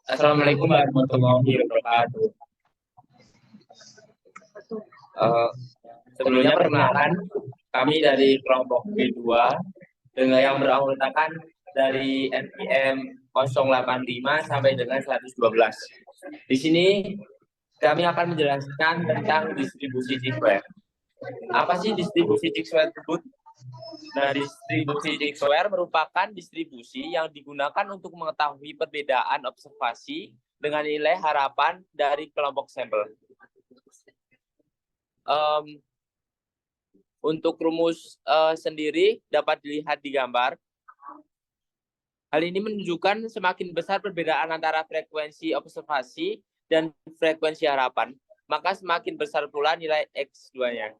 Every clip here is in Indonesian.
Assalamualaikum warahmatullahi wabarakatuh. Eh, Sebelumnya perkenalkan, kami dari kelompok B2 dengan yang beranggotakan dari NPM 085 sampai dengan 112. Di sini kami akan menjelaskan tentang distribusi G-square. Apa sih distribusi G-square tersebut? Nah, distribusi G-square merupakan distribusi yang digunakan untuk mengetahui perbedaan observasi dengan nilai harapan dari kelompok sampel. Untuk rumus sendiri dapat dilihat di gambar. Hal ini menunjukkan semakin besar perbedaan antara frekuensi observasi dan frekuensi harapan, maka semakin besar pula nilai X2-nya.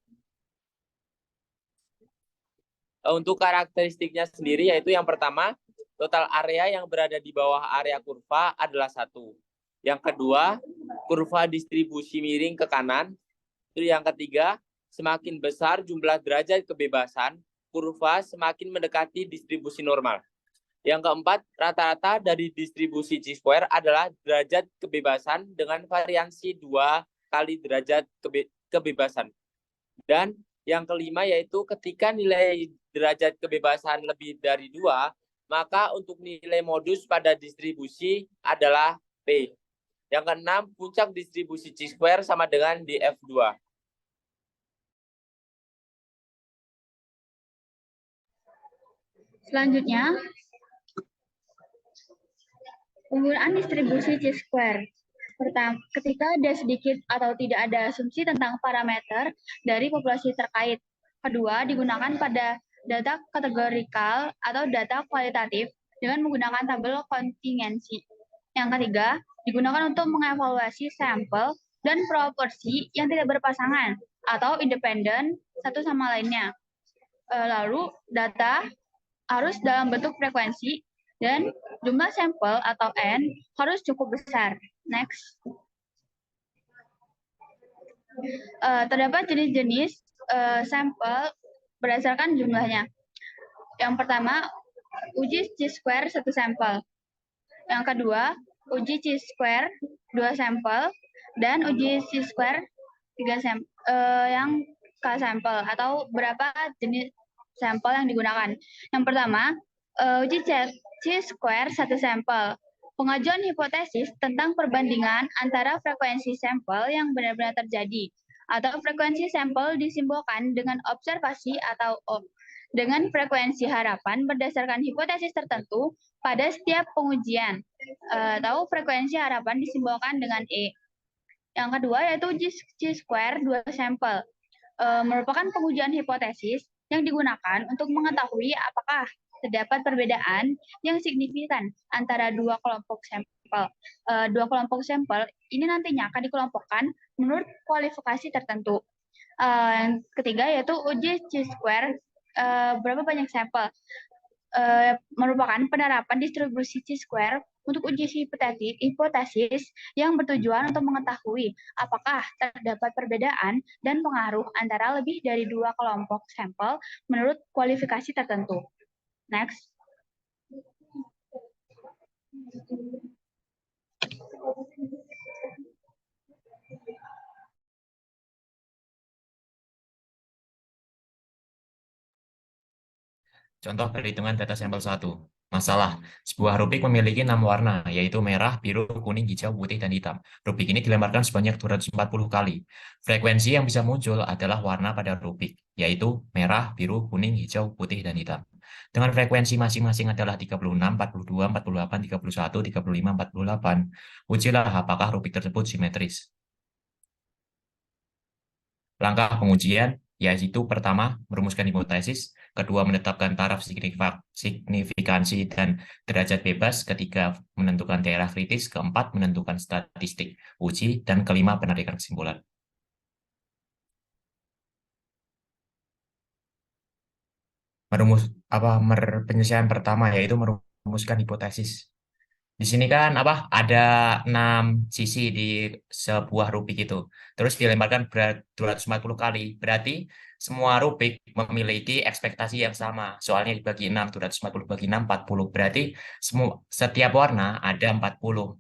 Untuk karakteristiknya sendiri yaitu yang pertama, total area yang berada di bawah area kurva adalah 1. Yang kedua, kurva distribusi miring ke kanan. Terus yang ketiga, semakin besar jumlah derajat kebebasan, kurva semakin mendekati distribusi normal. Yang keempat, rata-rata dari distribusi G-square adalah derajat kebebasan dengan variansi 2 kali derajat kebebasan. Dan yang kelima yaitu ketika nilai derajat kebebasan lebih dari 2, maka untuk nilai modus pada distribusi adalah P. Yang keenam, puncak distribusi G-square sama dengan dF2. Selanjutnya, penggunaan distribusi Chi-square. Pertama, ketika ada sedikit atau tidak ada asumsi tentang parameter dari populasi terkait. Kedua, digunakan pada data kategorikal atau data kualitatif dengan menggunakan tabel kontingensi. Yang ketiga, digunakan untuk mengevaluasi sampel dan proporsi yang tidak berpasangan atau independen satu sama lainnya. Lalu, data harus dalam bentuk frekuensi dan jumlah sampel atau N harus cukup besar. Next. Terdapat jenis-jenis sampel berdasarkan jumlahnya. Yang pertama, uji Chi-square 1 sampel. Yang kedua, uji Chi-square 2 sampel. Dan uji Chi-square 3 sampel. Yang K sampel atau berapa jenis sampel yang digunakan. Yang pertama, uji Chi-square 1 sampel. Pengajuan hipotesis tentang perbandingan antara frekuensi sampel yang benar-benar terjadi atau frekuensi sampel disimbolkan dengan observasi atau O dengan frekuensi harapan berdasarkan hipotesis tertentu pada setiap pengujian atau frekuensi harapan disimbolkan dengan E. Yang kedua yaitu uji Chi-square 2 sampel. Merupakan pengujian hipotesis yang digunakan untuk mengetahui apakah terdapat perbedaan yang signifikan antara dua kelompok sampel. Dua kelompok sampel ini nantinya akan dikelompokkan menurut kualifikasi tertentu. Yang ketiga yaitu uji Chi-square berapa banyak sampel. Merupakan penerapan distribusi Chi-square untuk uji hipotesis yang bertujuan untuk mengetahui apakah terdapat perbedaan dan pengaruh antara lebih dari dua kelompok sampel menurut kualifikasi tertentu. Next. Contoh perhitungan data sampel 1. Masalah, sebuah rubik memiliki 6 warna, yaitu merah, biru, kuning, hijau, putih, dan hitam. Rubik ini dilemparkan sebanyak 240 kali. Frekuensi yang bisa muncul adalah warna pada rubik, yaitu merah, biru, kuning, hijau, putih, dan hitam. Dengan frekuensi masing-masing adalah 36, 42, 48, 31, 35, 48. Ujilah apakah rubik tersebut simetris. Langkah pengujian yaitu pertama, merumuskan hipotesis, kedua, menetapkan taraf signifikansi dan derajat bebas, ketiga, menentukan daerah kritis, keempat, menentukan statistik uji, dan kelima, penarikan kesimpulan. Penyelesaian pertama yaitu merumuskan hipotesis. Di sini kan ada 6 sisi di sebuah rubik itu. Terus dilemparkan 240 kali. Berarti semua rubik memiliki ekspektasi yang sama. Soalnya dibagi 6, 240 bagi 6, 40. Berarti setiap warna ada 40.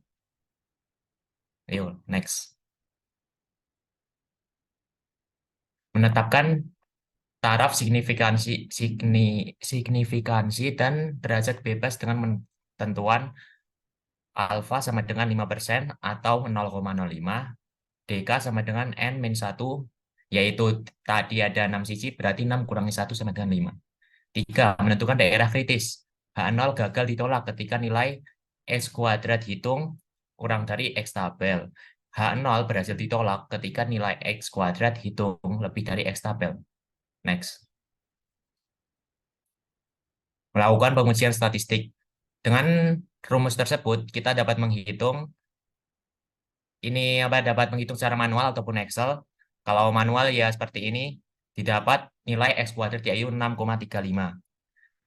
Ayo, next. Menetapkan taraf signifikansi dan derajat bebas dengan tentuan alfa sama dengan 5% atau 0,05, dk sama dengan n-1, yaitu tadi ada 6 sisi, berarti 6 kurangi 1 sama dengan 5. 3. Menentukan daerah kritis. H0 gagal ditolak ketika nilai X kuadrat hitung kurang dari X tabel. H0 berhasil ditolak ketika nilai X kuadrat hitung lebih dari X tabel. Next. Melakukan pengujian statistik. Dengan rumus tersebut, kita dapat menghitung dapat menghitung secara manual ataupun Excel. Kalau manual ya seperti ini, didapat nilai X kuadrat yaitu 6,35.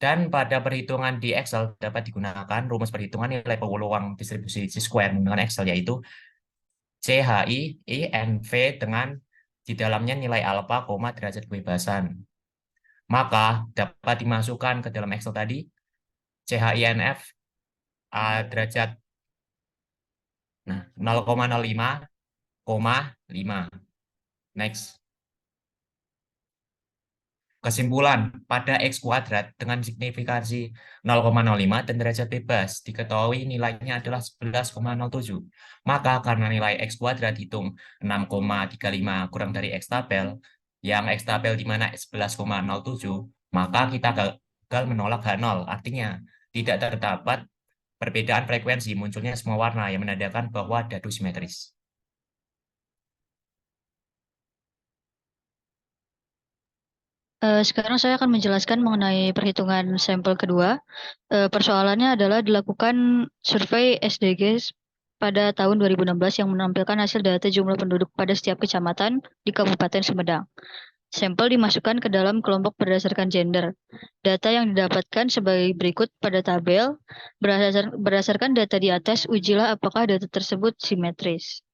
Dan pada perhitungan di Excel dapat digunakan rumus perhitungan nilai peluang distribusi chi-square menggunakan Excel, yaitu CHI INV dengan di dalamnya nilai alfa, derajat kebebasan. Maka dapat dimasukkan ke dalam Excel tadi CHINF derajat 0,05,5. Next. Kesimpulan, pada X kuadrat dengan signifikansi 0,05 dan derajat bebas diketahui nilainya adalah 11,07. Maka karena nilai X kuadrat hitung 6,35 kurang dari X tabel, yang X tabel di mana 11,07, maka kita gagal menolak H0. Artinya, tidak terdapat perbedaan frekuensi, munculnya semua warna yang menandakan bahwa dadu simetris. Sekarang saya akan menjelaskan mengenai perhitungan sampel kedua. Persoalannya adalah dilakukan survei SDG pada tahun 2016 yang menampilkan hasil data jumlah penduduk pada setiap kecamatan di Kabupaten Sumedang. Sampel dimasukkan ke dalam kelompok berdasarkan gender. Data yang didapatkan sebagai berikut pada tabel. Berdasarkan data di atas, ujilah apakah data tersebut simetris.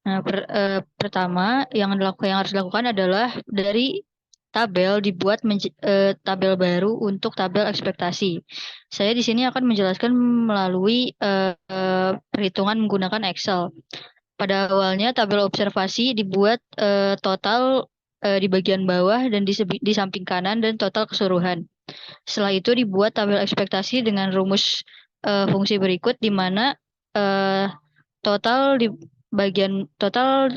Nah, pertama yang harus dilakukan adalah dari tabel dibuat tabel baru untuk tabel ekspektasi. Saya di sini akan menjelaskan melalui perhitungan menggunakan Excel. Pada awalnya tabel observasi dibuat total di bagian bawah dan di samping kanan dan total keseluruhan. Setelah itu dibuat tabel ekspektasi dengan rumus fungsi berikut, di mana total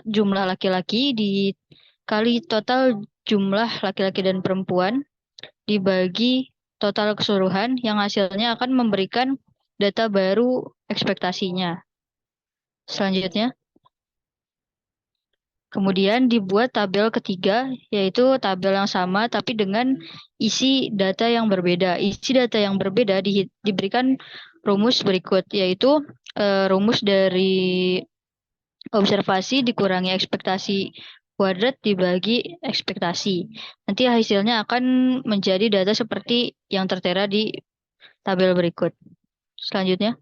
jumlah laki-laki dikali total jumlah laki-laki dan perempuan dibagi total keseluruhan yang hasilnya akan memberikan data baru ekspektasinya. Selanjutnya, kemudian dibuat tabel ketiga, yaitu tabel yang sama tapi dengan isi data yang berbeda. Isi data yang berbeda diberikan rumus berikut, yaitu rumus dari observasi dikurangi ekspektasi kuadrat dibagi ekspektasi. Nanti hasilnya akan menjadi data seperti yang tertera di tabel berikut. Selanjutnya.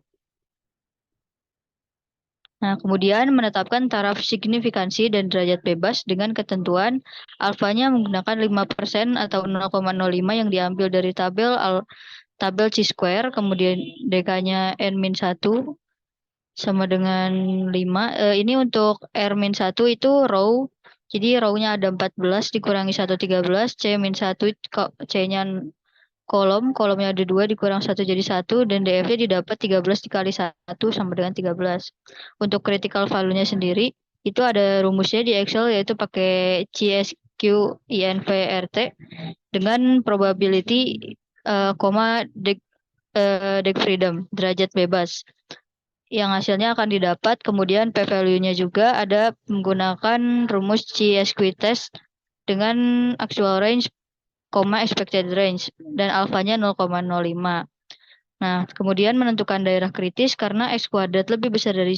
Nah, kemudian menetapkan taraf signifikansi dan derajat bebas dengan ketentuan alfanya menggunakan 5% atau 0,05 yang diambil dari tabel chi-square, kemudian dk-nya n-1 sama dengan 5. Ini untuk R-1 itu row. Jadi row-nya ada 14 dikurangi 1, 13. C-1 C-nya kolomnya ada 2 dikurang 1 jadi 1. Dan DF-nya didapat 13 dikali 1 sama dengan 13. Untuk critical value-nya sendiri, itu ada rumusnya di Excel, yaitu pakai CSQ INV RT dengan probability, deg freedom, derajat bebas, yang hasilnya akan didapat. Kemudian p-value-nya juga ada menggunakan rumus CSQ test dengan actual range, expected range, dan alfanya 0,05. Nah, kemudian menentukan daerah kritis karena X kuadrat lebih besar dari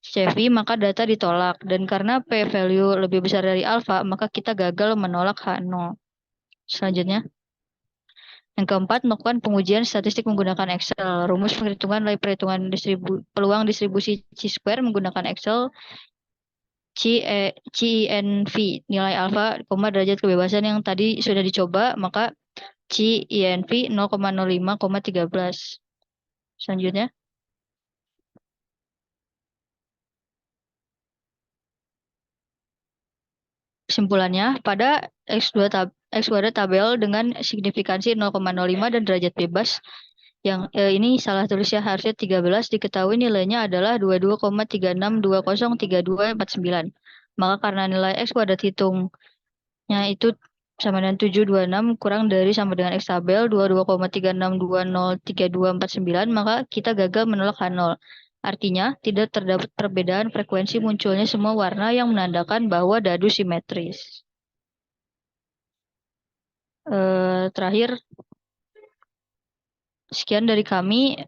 CV, maka data ditolak. Dan karena p-value lebih besar dari alfa, maka kita gagal menolak H0. Selanjutnya. Yang keempat, melakukan pengujian statistik menggunakan Excel. Rumus perhitungan nilai perhitungan peluang distribusi chi-square menggunakan Excel. CINV, nilai alfa, derajat kebebasan yang tadi sudah dicoba, maka CINV 0,05,13. Selanjutnya. Kesimpulannya, pada X2 ada tabel dengan signifikansi 0,05 dan derajat bebas. Yang ini salah tulis ya, harusnya 13, diketahui nilainya adalah 22,36203249. Maka karena nilai X kuadrat hitungnya itu sama dengan 726 kurang dari sama dengan X tabel 22,36203249, maka kita gagal menolak H0. Artinya, tidak terdapat perbedaan frekuensi munculnya semua warna yang menandakan bahwa dadu simetris. Terakhir, sekian dari kami.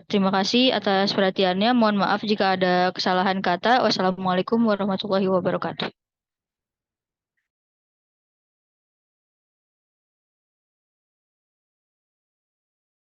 Terima kasih atas perhatiannya. Mohon maaf jika ada kesalahan kata. Wassalamualaikum warahmatullahi wabarakatuh.